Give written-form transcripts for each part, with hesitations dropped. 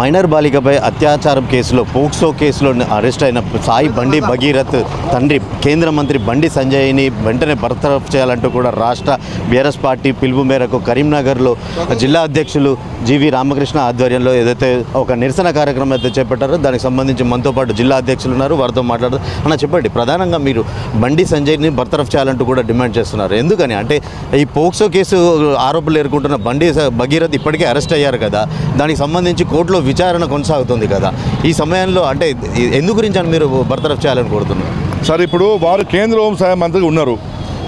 Minor బాలికపై అత్యాచారం కేసులో పోక్సో కేసులో అరెస్ట్ అయిన సాయి బండి భగీరథ్ తండ్రి కేంద్ర మంత్రి బండి సంజయ్ని వెంటనే బర్తరఫ్ చేయాలంటూ కూడా రాష్ట్ర బీఆర్ఎస్ పార్టీ పిలుపు మేరకు కరీంనగర్లో జిల్లా అధ్యక్షులు జీవి రామకృష్ణ ఆధ్వర్యంలో ఏదైతే ఒక నిరసన కార్యక్రమం అయితే చేపట్టారో దానికి సంబంధించి మనతో పాటు జిల్లా అధ్యక్షులు ఉన్నారు, వారితో మాట్లాడుతూ అన్న చెప్పండి, ప్రధానంగా మీరు బండి సంజయ్ని బర్తరఫ్ చేయాలంటూ కూడా డిమాండ్ చేస్తున్నారు. ఎందుకని అంటే ఈ పోక్సో కేసు ఆరోపణలు ఎదుర్కొంటున్న బండి భగీరథ్ ఇప్పటికే అరెస్ట్ అయ్యారు కదా, దానికి సంబంధించి కోర్టులో విచారణ కొనసాగుతుంది కదా, ఈ సమయంలో అంటే ఎందు గురించి అని మీరు బర్తరఫ్ చేయాలని కోరుతున్నారు? సార్, ఇప్పుడు వారు కేంద్ర హోంశాఖ మంత్రిగా ఉన్నారు,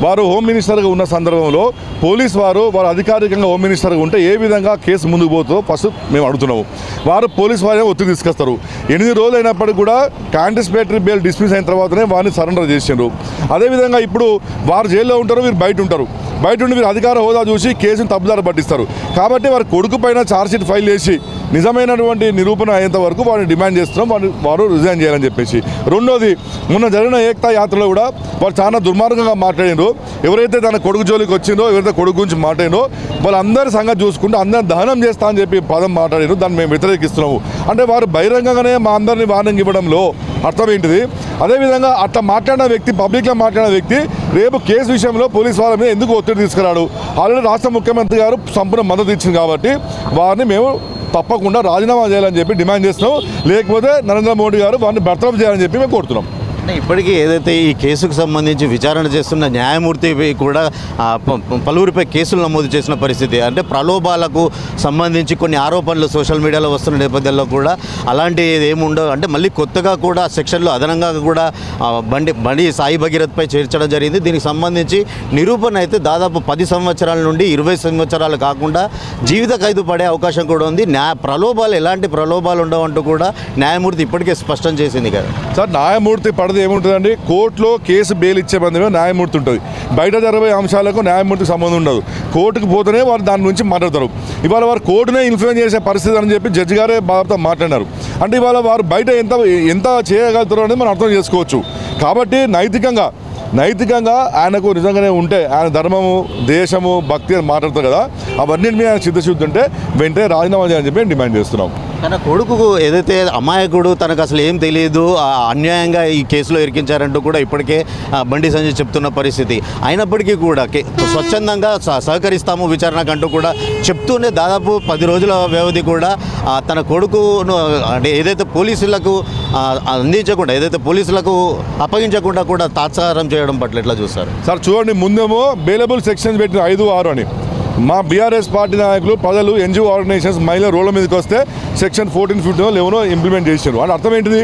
వారు హోమ్ మినిస్టర్గా ఉన్న సందర్భంలో పోలీస్ వారు అధికారికంగా హోమ్ మినిస్టర్గా ఉంటే ఏ విధంగా కేసు ముందుకు పోతుందో ఫస్ట్ మేము అడుగుతున్నాము. వారు పోలీస్ వారే ఒత్తిడి తీసుకొస్తారు. 8 రోజులు అయినప్పటికీ కూడా యాంటిసిపేటరీ బెయిల్ డిస్మిస్ అయిన తర్వాతనే వారిని సరెండర్ చేసిండ్రు. అదేవిధంగా ఇప్పుడు వారు జైల్లో ఉంటారు, వీరు బయట ఉంటారు. బయట ఉండి వీరు అధికార హోదా చూసి కేసును తప్పుదారి పట్టిస్తారు. కాబట్టి వారి కొడుకు పైన ఛార్జ్షీట్ ఫైల్ చేసి నిజమైనటువంటి నిరూపణ అయ్యేంత వరకు వారిని డిమాండ్ చేస్తున్నాం, వారు రిజైన్ చేయాలని చెప్పేసి. రెండోది, మొన్న జరిగిన ఏకతా యాత్రలో కూడా వారు చాలా దుర్మార్గంగా మాట్లాడినరు. ఎవరైతే తన కొడుకు జోలికి వచ్చిందో, ఎవరైతే కొడుకు గురించి మాట్లాడినో వాళ్ళందరి సంగతి చూసుకుంటూ అందరిని దహనం చేస్తా అని చెప్పి పదం మాట్లాడినారు. దాన్ని మేము వ్యతిరేకిస్తున్నాము. అంటే వారు బహిరంగంగానే మా అందరినీ వార్నింగ్ ఇవ్వడంలో అర్థం ఏంటిది? అదేవిధంగా అట్లా మాట్లాడిన వ్యక్తి, పబ్లిక్లో మాట్లాడిన వ్యక్తి రేపు కేసు విషయంలో పోలీస్ వాళ్ళ మీద ఎందుకు ఒత్తిడి తీసుకురాడు? ఆల్రెడీ రాష్ట్ర ముఖ్యమంత్రి గారు సంపూర్ణ మద్దతు ఇచ్చింది కాబట్టి వారిని మేము తప్పకుండా రాజీనామా చేయాలని చెప్పి డిమాండ్ చేస్తున్నాం. లేకపోతే నరేంద్ర మోడీ గారు వారిని బర్తరఫ్ చేయాలని చెప్పి మేము కోరుతున్నాం. ఇప్పటికీ ఏదైతే ఈ కేసుకు సంబంధించి విచారణ చేస్తున్న న్యాయమూర్తి కూడా పలువురిపై కేసులు నమోదు చేసిన పరిస్థితి. అంటే ప్రలోభాలకు సంబంధించి కొన్ని ఆరోపణలు సోషల్ మీడియాలో వస్తున్న నేపథ్యంలో కూడా అలాంటి ఏముండవు. అంటే మళ్ళీ కొత్తగా కూడా సెక్షన్లో అదనంగా కూడా బండి సాయి భగీరథ్పై చేర్చడం జరిగింది. దీనికి సంబంధించి నిరూపణ అయితే దాదాపు 10 సంవత్సరాల నుండి 20 సంవత్సరాలు కాకుండా జీవిత ఖైదు పడే అవకాశం కూడా ఉంది. ప్రలోభాలు ఎలాంటి ప్రలోభాలు ఉండవంటూ కూడా న్యాయమూర్తి ఇప్పటికే స్పష్టం చేసింది కదా సార్. న్యాయమూర్తి ఏముంటుందండి, కోర్టులో కేసు బెయిల్ ఇచ్చే బంధమే న్యాయమూర్తి ఉంటుంది. బయట జరిగే అంశాలకు న్యాయమూర్తికి సంబంధం ఉండదు. కోర్టుకు పోతేనే వారు దాని నుంచి మాట్లాడతారు. ఇవాళ వారు కోర్టునే ఇన్ఫ్లుయెన్స్ చేసే పరిస్థితి అని చెప్పి జడ్జి గారే బాబుతో మాట్లాడినారు. అంటే ఇవాళ వారు బయట ఎంత చేయగలుగుతారో అనేది మనం అర్థం చేసుకోవచ్చు. కాబట్టి నైతికంగా ఆయనకు నిజంగానే ఉంటే, ఆయన ధర్మము, దేశము, భక్తి అని మాట్లాడతారు కదా, అవన్నింటి మీద ఆయన చిత్తశుద్ధి ఉంటే వెంటనే రాజీనామా చేయాలని చెప్పి డిమాండ్ చేస్తున్నాం. తన కొడుకు ఏదైతే అమాయకుడు, తనకు అసలు ఏం తెలియదు, అన్యాయంగా ఈ కేసులో ఇరికించారంటూ కూడా ఇప్పటికే బండి సంజయ్ చెప్తున్న పరిస్థితి. అయినప్పటికీ కూడా స్వచ్ఛందంగా సహకరిస్తాము విచారణకంటూ కూడా చెప్తూనే దాదాపు 10 రోజుల వ్యవధి కూడా తన కొడుకును అంటే ఏదైతే పోలీసులకు అందించకుండా, ఏదైతే పోలీసులకు అప్పగించకుండా కూడా తాత్సారం చేయడం పట్ల ఎట్లా చూస్తారు సార్? చూడండి, ముందేమో బెయిలబుల్ సెక్షన్స్ పెట్టిన 5, 6 అని మా బీఆర్ఎస్ పార్టీ నాయకులు, ప్రజలు, ఎన్జిఓ ఆర్గనైజేషన్స్, మహిళల రోడ్ల మీదకి వస్తే సెక్షన్ 14, 15 లేవనో ఇంప్లిమెంట్ చేశారు. అంటే అర్థం ఏంటిది?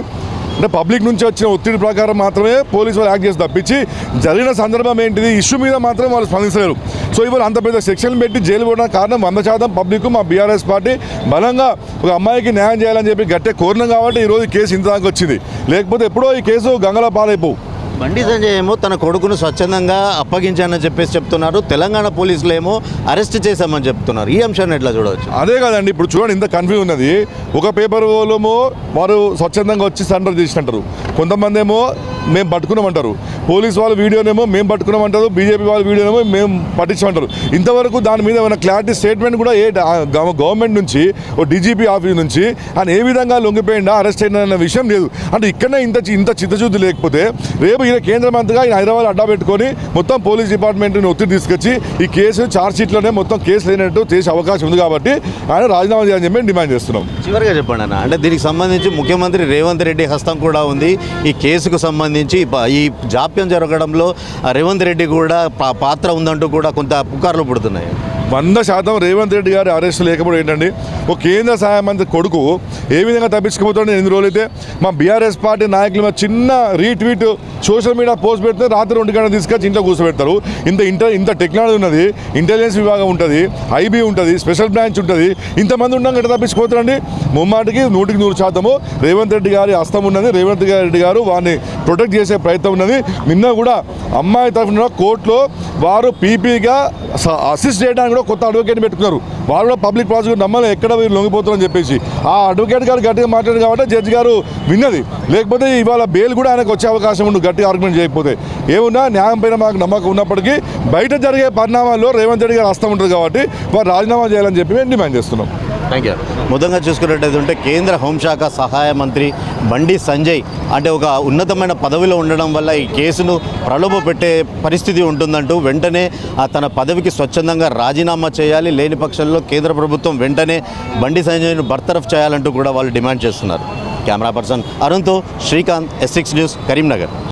అంటే పబ్లిక్ నుంచి వచ్చిన ఒత్తిడి ప్రకారం మాత్రమే పోలీసు వాళ్ళు యాక్ట్ చేసి తప్పించి జరిగిన సందర్భం ఏంటిది, ఇష్యూ మీద మాత్రం వాళ్ళు స్పందించలేరు. సో ఇవాళ అంత పెద్ద సెక్షన్ పెట్టి జైలు పోవడానికి కారణం 100% పబ్లిక్, మా బీఆర్ఎస్ పార్టీ బలంగా ఒక అమ్మాయికి న్యాయం చేయాలని చెప్పి గట్టిగా కోరినాం కాబట్టి ఈరోజు కేసు ఇంత దాకా వచ్చింది. లేకపోతే ఎప్పుడో ఈ కేసు గంగల పాలైపోవు. బండి సంజయ్ ఏమో తన కొడుకును స్వచ్ఛందంగా అప్పగించానని చెప్పేసి చెప్తున్నారు. తెలంగాణ పోలీసులు ఏమో అరెస్ట్ చేశామని చెప్తున్నారు. ఈ అంశాన్ని ఎట్లా చూడవచ్చు? అదే కదండి, ఇప్పుడు చూడండి, ఇంత కన్ఫ్యూజ్ ఉన్నది. ఒక పేపర్ వాళ్ళేమో వారు స్వచ్ఛందంగా వచ్చి సరెండర్ చేసినట్టారు, కొంతమంది ఏమో మేము పట్టుకున్నామంటారు, పోలీస్ వాళ్ళ వీడియోనేమో మేము పట్టుకున్నామంటారు, బీజేపీ వాళ్ళ వీడియోనేమో మేము పట్టించమంటారు. ఇంతవరకు దాని మీద ఏమైనా క్లారిటీ స్టేట్మెంట్ కూడా గవర్నమెంట్ నుంచి, ఓ డీజీపీ ఆఫీస్ నుంచి ఆయన ఏ విధంగా లొంగిపోయిందా, అరెస్ట్ అయిన విషయం లేదు. అంటే ఇక్కడనే ఇంత చిత్తశుద్ధి లేకపోతే రేపు ఈయన కేంద్ర మంత్రిగా ఆయన హైదరాబాద్ అడ్డా పెట్టుకొని మొత్తం పోలీస్ డిపార్ట్మెంట్ని ఒత్తిడి తీసుకొచ్చి ఈ కేసు ఛార్జ్షీట్లోనే మొత్తం కేసు లేనట్టు చేసే అవకాశం ఉంది. కాబట్టి ఆయన రాజీనామా చేయాలని చెప్పి డిమాండ్ చేస్తున్నాం. చివరిగా చెప్పండి అన్న, అంటే దీనికి సంబంధించి ముఖ్యమంత్రి రేవంత్ రెడ్డి హస్తం కూడా ఉంది. ఈ కేసుకు సంబంధించి ఈ జాప్యం జరగడంలో రేవంత్ రెడ్డి కూడా పాత్ర ఉందంటూ కూడా కొంత పుకార్లు పుడుతున్నాయి. 100% రేవంత్ రెడ్డి గారి అరెస్ట్ లేకపోవడం ఏంటండి? ఒక కేంద్ర సహాయ మంత్రి కొడుకు ఏ విధంగా తప్పించుకుపోతాడు? 8 రోజులైతే మా బీఆర్ఎస్ పార్టీ నాయకులు చిన్న రీట్వీట్ సోషల్ మీడియా పోస్ట్ పెడితే రాత్రి 2 గంటలు తీసుకొచ్చి ఇంట్లో కూర్చోబెడతారు. ఇంత టెక్నాలజీ ఉన్నది, ఇంటెలిజెన్స్ విభాగం ఉంటుంది, ఐబీ ఉంటుంది, స్పెషల్ బ్రాంచ్ ఉంటుంది. ఇంతమంది ఉండగా ఎట్లా తప్పించుకుపోతారండి? ముమ్మాటికి 100% రేవంత్ రెడ్డి గారి హస్తం ఉన్నది. రేవంత్ రెడ్డి గారు వారిని ప్రొటెక్ట్ చేసే ప్రయత్నం ఉన్నది. నిన్న కూడా అమ్మాయి తరఫున కోర్టులో వారు పీపీగా అసిస్ట్ చేయడానికి కూడా కొత్త అడ్వకేట్ పెట్టుకున్నారు. వాళ్ళు కూడా పబ్లిక్ ప్రాసిక్యూటర్ నమ్మలే ఎక్కడ వీళ్ళు లొంగిపోతారని చెప్పేసి. ఆ అడ్వకేట్ గారు గట్టిగా మాట్లాడారు కాబట్టి జడ్జి గారు విన్నది. లేకపోతే ఇవాళ బెయిల్ కూడా ఆయనకు వచ్చే అవకాశం ఉండు గట్టిగా ఆర్గ్యుమెంట్ చేయకపోతే. ఏమున్నా న్యాయం పైన మాకు నమ్మకం ఉన్నప్పటికీ బయట జరిగే పరిణామాల్లో రేవంత్ రెడ్డి గారు హస్తం ఉంటుంది కాబట్టి వారు రాజీనామా చేయాలని చెప్పి మేము డిమాండ్ చేస్తున్నాం. Thank you. మొత్తంగా చూసుకున్నట్టయితే కేంద్ర హోంశాఖ సహాయ మంత్రి బండి సంజయ్ అంటే ఒక ఉన్నతమైన పదవిలో ఉండడం వల్ల ఈ కేసును ప్రలోభ పెట్టే పరిస్థితి ఉంటుందంటూ వెంటనే తన పదవికి స్వచ్ఛందంగా రాజీనామా చేయాలి, లేని పక్షంలో కేంద్ర ప్రభుత్వం వెంటనే బండి సంజయ్ను బర్తరఫ్ చేయాలంటూ కూడా వాళ్ళు డిమాండ్ చేస్తున్నారు. కెమెరా పర్సన్ అరుణ్తో శ్రీకాంత్, S6 న్యూస్, కరీంనగర్.